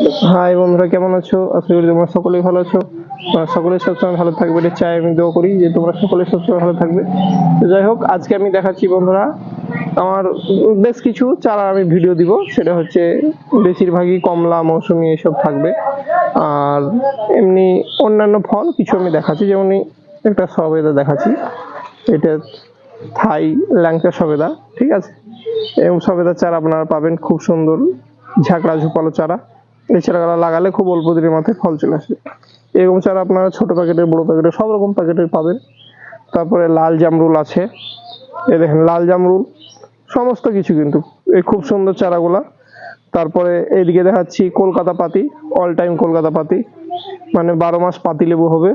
High বন্ধুরা, কেমন আছো? আশা করি তোমরা সকলেই ভালো আছো। সকলেই সবসময় ভালো থাকবে এটা চাই, আমি দোয়া করি যে তোমরা সকলেই সবসময় ভালো থাকবে। তো যাই হোক, আজকে আমি দেখাচ্ছি বন্ধুরা আমার বেশ কিছু চারা আমি ভিডিও দিব। সেটা হচ্ছে বেশিরভাগই কমলা, মৌসুমি এসব থাকবে। আর এমনি অন্যান্য ফল কিছু আমি দেখাচ্ছি, যেমন একটা সবেদা দেখাচ্ছি। এটা থাই ল্যাংচা সবেদা, ঠিক আছে। এবং সবেদার চারা আপনারা পাবেন খুব সুন্দর ঝাঁকড়া ঝোপালো চারা। এই চারাগুলো লাগালে খুব অল্প দিনের মাথায় ফল চলে আসে। এরকম চারা আপনারা ছোট প্যাকেটের, বড় প্যাকেটের, সব রকম প্যাকেটের পাবেন। তারপরে লাল জামরুল আছে, এই দেখেন লাল জামরুল, সমস্ত কিছু কিন্তু এই খুব সুন্দর চারাগুলা। তারপরে এইদিকে দেখাচ্ছি কলকাতা পাতি, অল টাইম কলকাতা পাতি, মানে 12 মাস পাতি লেবু হবে।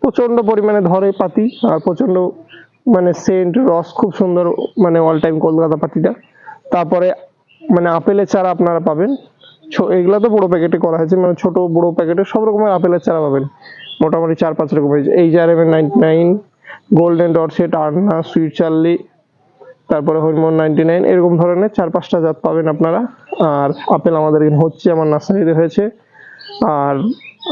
প্রচন্ড পরিমাণে ধরে পাতি, আর প্রচন্ড মানে সেন্ট রস খুব সুন্দর, মানে অল টাইম কলকাতা পাতিটা। তারপরে মানে আপেলের চারা আপনারা পাবেন। এগুলা তো বড় প্যাকেটে করা হয়েছে, মানে ছোট বড় প্যাকেটে সব রকমের আপেলের চারা পাবেন, মোটামুটি 4-5 রকমের। এই যে RMN99, golden Dorsett, Anna, sweet Charlie, তারপরে হরিমন 99, এরকম ধরনের 4-5টা জাত পাবেন আপনারা। আর আপেল আমাদের এখানে হচ্ছে, আমার নার্সারিতে হয়েছে। আর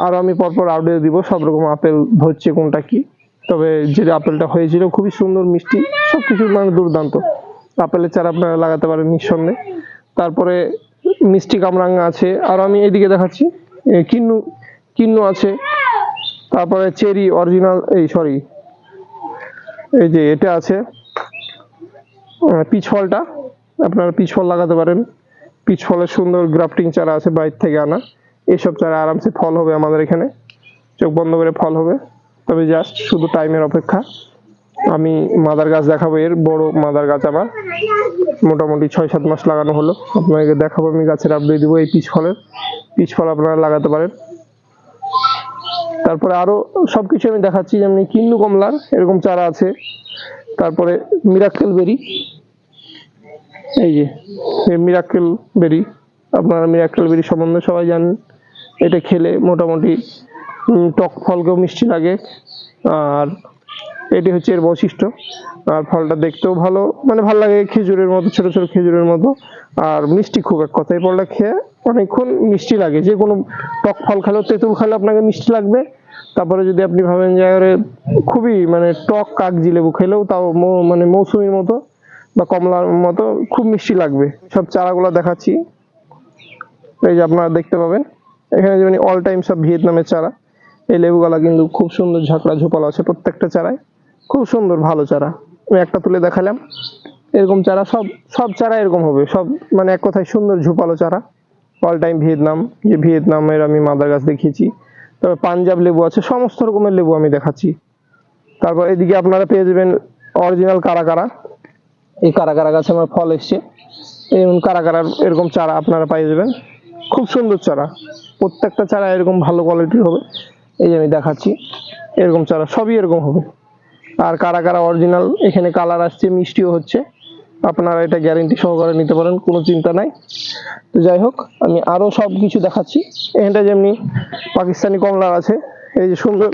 আরো আমি পরপর আপডেট দিব সব রকম আপেল ধরছে কোনটা কি। তবে যে আপেলটা হয়েছিল খুবই সুন্দর, মিষ্টি, সবকিছু মানে দুর্দান্ত। আপেলের চারা আপনারা লাগাতে পারেন নিঃসন্দেহে। তারপরে মিষ্টি কামরাঙ্গা আছে, আর আমি এইদিকে দেখাচ্ছি কিন্নু, কিন্নু আছে। তারপরে চেরি অরিজিনাল, এই যে এটা আছে পিচ ফলটা, আপনারা পিচ ফল লাগাতে পারেন। পিচ ফলের সুন্দর গ্রাফটিং চারা আছে বাইরে থেকে আনা। এসব চারা আরামসে ফল হবে আমাদের এখানে, চোখ বন্ধ করে ফল হবে। তবে জাস্ট শুধু টাইমের অপেক্ষা। আমি মাদার গাছ দেখাবো, এর বড় মাদার গাছ আমার মোটামুটি 6-7 মাস লাগানো হলো। আপনাকে দেখাবো, আমি গাছের আপডেট দিব। এই পিচ ফল আপনারা লাগাতে পারেন। তারপরে আরো সবকিছু আমি দেখাচ্ছি, যেমন কিন্নু কমলার এরকম চারা আছে। তারপরে মিরাক্কেল বেরি, এই যে মিরাক্কেল বেরি, আপনারা মিরাক্কেল বেরি সম্বন্ধে সবাই জানেন। এটা খেলে মোটামুটি টক ফলকেও মিষ্টি লাগে। আর এটি হচ্ছে এর বৈশিষ্ট্য। আর ফলটা দেখতেও ভালো, মানে ভালো লাগে, খেজুরের মতো, ছোট ছোট খেজুরের মতো। আর মিষ্টি খুব, এক কথায় ফলটা খেয়ে অনেকক্ষণ মিষ্টি লাগে। যে কোনো টক ফল খেলেও, তেঁতুল খেলে আপনাকে মিষ্টি লাগবে। তারপরে যদি আপনি ভাবেন যে খুবই মানে টক কাগজি লেবু খেলেও তাও মানে মৌসুমীর মতো বা কমলার মতো খুব মিষ্টি লাগবে। সব চারাগুলো দেখাচ্ছি, এই যে আপনারা দেখতে পাবেন এখানে, যেমন অল টাইম সব ভিয়েতনামের চারা। এই লেবুগুলা কিন্তু খুব সুন্দর ঝাঁকড়া ঝোপালো আছে প্রত্যেকটা চারায়, খুব সুন্দর ভালো চারা। আমি একটা তুলে দেখালাম, এরকম চারা সব সব চারা এরকম হবে, সব মানে এক কথায় সুন্দর ঝোপালো চারা। অল টাইম ভিয়েতনাম, যে ভিয়েতনামের আমি মাদার গাছ দেখিয়েছি। তবে পাঞ্জাব লেবু আছে, সমস্ত রকমের লেবু আমি দেখাচ্ছি। তারপর এদিকে আপনারা পেয়ে যাবেন অরিজিনাল কারাকারা। এই কারাকারা গাছে আমার ফল এসছে, এরকম কারাকারার এরকম চারা আপনারা পেয়ে যাবেন। খুব সুন্দর চারা, প্রত্যেকটা চারা এরকম ভালো কোয়ালিটির হবে। এই যে আমি দেখাচ্ছি, এরকম চারা সবই এরকম হবে। আর কারাকারা অরিজিনাল, এখানে কালার আসছে, মিষ্টিও হচ্ছে। আপনারা এটা গ্যারেন্টি সহকারে নিতে পারেন, কোনো চিন্তা নাই। তো যাই হোক, আমি আরো সব কিছু দেখাচ্ছি। এখানটা যেমনি পাকিস্তানি কমলা আছে, এই যে সুন্দর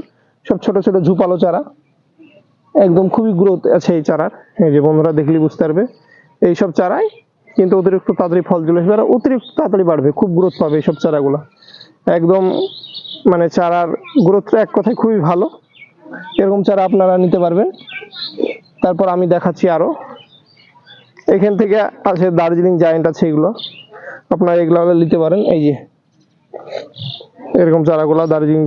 সব ছোট ছোট ঝুপালো চারা, একদম খুবই গ্রোথ আছে এই চারার। এই যে বন্ধুরা দেখলে বুঝতে পারবে, এইসব চারাই কিন্তু অতিরিক্ত তাড়াতাড়ি ফল চলে আসবে, আর অতিরিক্ত তাড়াতাড়ি বাড়বে, খুব গ্রোথ পাবে এইসব চারাগুলো। একদম মানে চারার গ্রোথটা এক কথায় খুবই ভালো। এরকম চারা আপনারা নিতে পারবেন। তারপর আমি দেখাচ্ছি আরো, এখান থেকে আছে দার্জিলিং জায়েন্ট আছে, এগুলো আপনারা এগুলো নিতে পারেন। এই যে এরকম চারাগুলো দার্জিলিং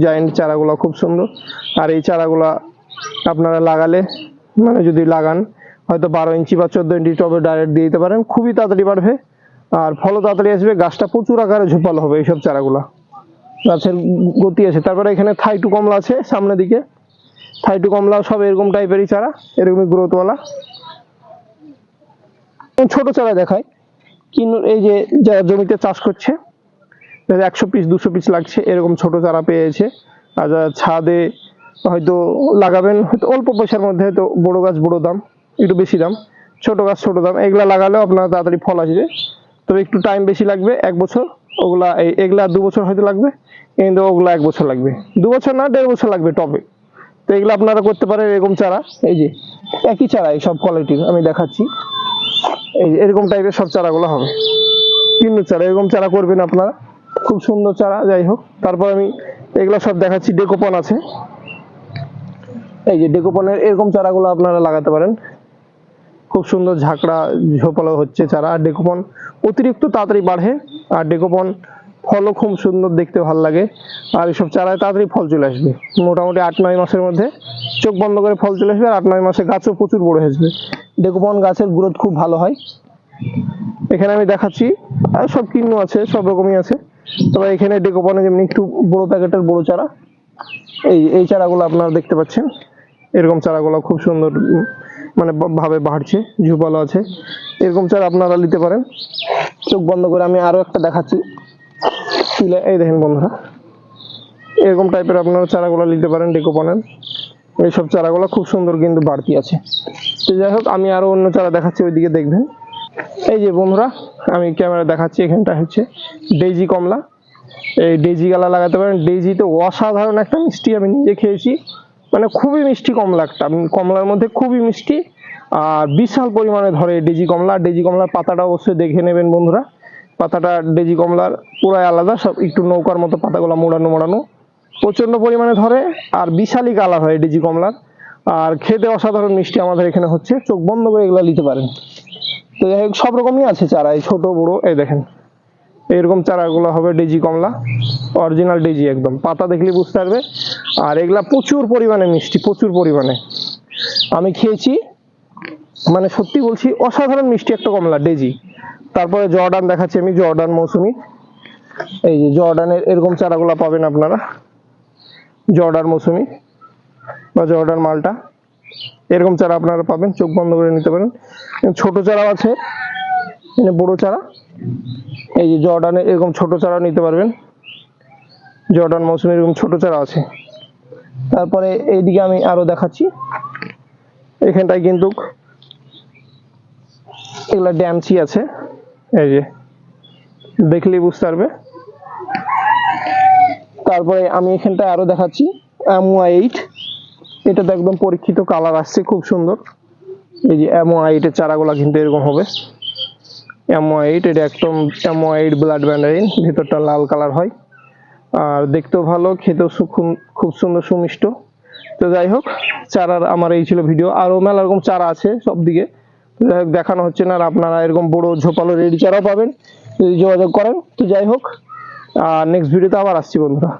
জায়েন্ট চারাগুলো খুব সুন্দর। আর এই চারাগুলা আপনারা লাগালে, মানে যদি লাগান, হয়তো 12 ইঞ্চি বা 14 ইঞ্চি টবে ডাইরেক্ট দিয়ে দিতে পারেন, খুবই তাড়াতাড়ি বাড়বে আর ফলও তাড়াতাড়ি আসবে। গাছটা প্রচুর আকারে ঝোপালো হবে এইসব চারাগুলা, গাছের গতি আছে। তারপরে এখানে থাই টু কমলা আছে সামনের দিকে, থাই টু কমলা সব এরকম টাইপেরই চারা, এরকমই গ্রোথওয়ালা। ছোট চারা দেখায়, কিন্তু এই যে যারা জমিতে চাষ করছে 100 পিস 200 পিস লাগছে, এরকম ছোট চারা পেয়েছে। আর যারা ছাদে হয়তো লাগাবেন, হয়তো অল্প পয়সার মধ্যে, হয়তো বড় গাছ বড় দাম, একটু বেশি দাম, ছোট গাছ ছোট দাম, এগুলা লাগালেও আপনার তাড়াতাড়ি ফল আসবে। তবে একটু টাইম বেশি লাগবে, 1 বছর। এগুলা 2 বছর হয়তো লাগবে, কিন্তু ওগুলা 1 বছর লাগবে, 2 বছর না 1.5 বছর লাগবে টবে। তো এগুলো আপনারা করতে পারেন এরকম চারা। এই যে একই চারা, এই সব কোয়ালিটির আমি দেখাচ্ছি, এই যে এরকম টাইপের সব চারাগুলো হবে। কিন্নু চারা, এরকম চারা করবেন আপনারা, খুব সুন্দর চারা। যাই হোক, তারপর আমি এগুলো সব দেখাচ্ছি। ডেকোপন আছে, এই যে ডেকোপনের এরকম চারাগুলো আপনারা লাগাতে পারেন, খুব সুন্দর ঝাঁকড়া ঝোপালো হচ্ছে চারা। আর ডেকোপন অতিরিক্ত তাড়াতাড়ি বাড়ে, আর ডেকোপন ফলও খুব সুন্দর, দেখতে ভালো লাগে। আর এইসব চারায় তাড়াতাড়ি ফল চলে আসবে, মোটামুটি 8-9 মাসের মধ্যে চোখ বন্ধ করে ফল চলে আসবে, আর 8-9 মাসে গাছও প্রচুর বড় হয়ে আসবে। ডেকোপন গাছের গ্রোথ খুব ভালো হয়। এখানে আমি দেখাচ্ছি, আর সব কিন্নু আছে, সব রকমই আছে। তবে এখানে ডেকোপনে যেমনি একটু বড় প্যাকেটের বড় চারা, এই চারাগুলো আপনারা দেখতে পাচ্ছেন, এরকম চারাগুলো খুব সুন্দর মানে ভাবে বাড়ছে, ঝুপালো আছে। এরকম চারা আপনারা নিতে পারেন চোখ বন্ধ করে। আমি আরো একটা দেখাচ্ছি, এই দেখেন বন্ধুরা, এরকম টাইপের আপনারা চারাগুলো নিতে পারেন ডেকোপনের। এইসব চারাগুলো খুব সুন্দর কিন্তু বাড়তি আছে। তো যাই হোক, আমি আরো অন্য চারা দেখাচ্ছি, ওইদিকে দেখবেন। এই যে বন্ধুরা, আমি ক্যামেরা দেখাচ্ছি, এখানটা হচ্ছে ডেইজি কমলা। এই ডেইজি গালা লাগাতে পারেন। ডেইজি তো অসাধারণ একটা মিষ্টি, আমি নিজে খেয়েছি, মানে খুবই মিষ্টি কমলা একটা, কমলার মধ্যে খুবই মিষ্টি, আর বিশাল পরিমাণে ধরে ডেজি কমলা। ডেজি কমলার পাতাটা অবশ্যই দেখে নেবেন বন্ধুরা, পাতাটা ডেজি কমলার পুরাই আলাদা, সব একটু নৌকার মতো পাতাগুলো মোড়ানো মোড়ানো, প্রচন্ড পরিমাণে ধরে, আর বিশালই কালার হয় ডেজি কমলার, আর খেতে অসাধারণ মিষ্টি। আমাদের এখানে হচ্ছে, চোখ বন্ধ করে এগুলো নিতে পারেন। তো যাই হোক, সব রকমই আছে চারা, এই ছোট বড়, এই দেখেন এরকম চারাগুলো হবে ডেজি কমলা, অরিজিনাল ডেজি একদম, পাতা দেখলে বুঝতে পারবে। আর এগুলা প্রচুর পরিমাণে মিষ্টি, প্রচুর পরিমাণে, আমি খেয়েছি, মানে সত্যি বলছি অসাধারণ মিষ্টি একটা কমলা ডেজি। তারপরে জর্ডান দেখাচ্ছি আমি, জর্ডান মৌসুমি। এই যে জর্ডানের এরকম চারাগুলো পাবেন আপনারা, জর্ডান মৌসুমি বা জর্ডান মালটা, এরকম চারা আপনারা পাবেন, চোখ বন্ধ করে নিতে পারেন। ছোট চারাও আছে, বড় চারা। এই যে জর্ডানের এরকম ছোট চারা নিতে পারবেন, জর্ডান মৌসুমি এরকম ছোট চারা আছে। তারপরে এইদিকে আমি আরো দেখাচ্ছি, এখানটায় কিন্তু এগুলা ড্যামচি আছে, এই যে দেখলেই বুঝতে পারবে। তারপরে আমি এখানটায় আরো দেখাচ্ছি M8, এটা তো একদম পরীক্ষিত কালার আসছে, খুব সুন্দর। এই যে M8 এর চারাগুলা কিন্তু এরকম হবে, M8, এটা একদম M8 ব্লাড ব্যান্ডারিন, ভিতরটা লাল কালার হয়, আর দেখতেও ভালো, খেতেও খুব সুন্দর সুমিষ্ট। তো যাই হোক, চারার আমার এই ছিল ভিডিও। আরো মেলা রকম চারা আছে সব দিকে, দেখানো হচ্ছে না। আর আপনারা এরকম বড় ঝোপালো রেডি চারাও পাবেন যদি যোগাযোগ করেন। তো যাই হোক, নেক্সট ভিডিওতে আবার আসছি বন্ধুরা।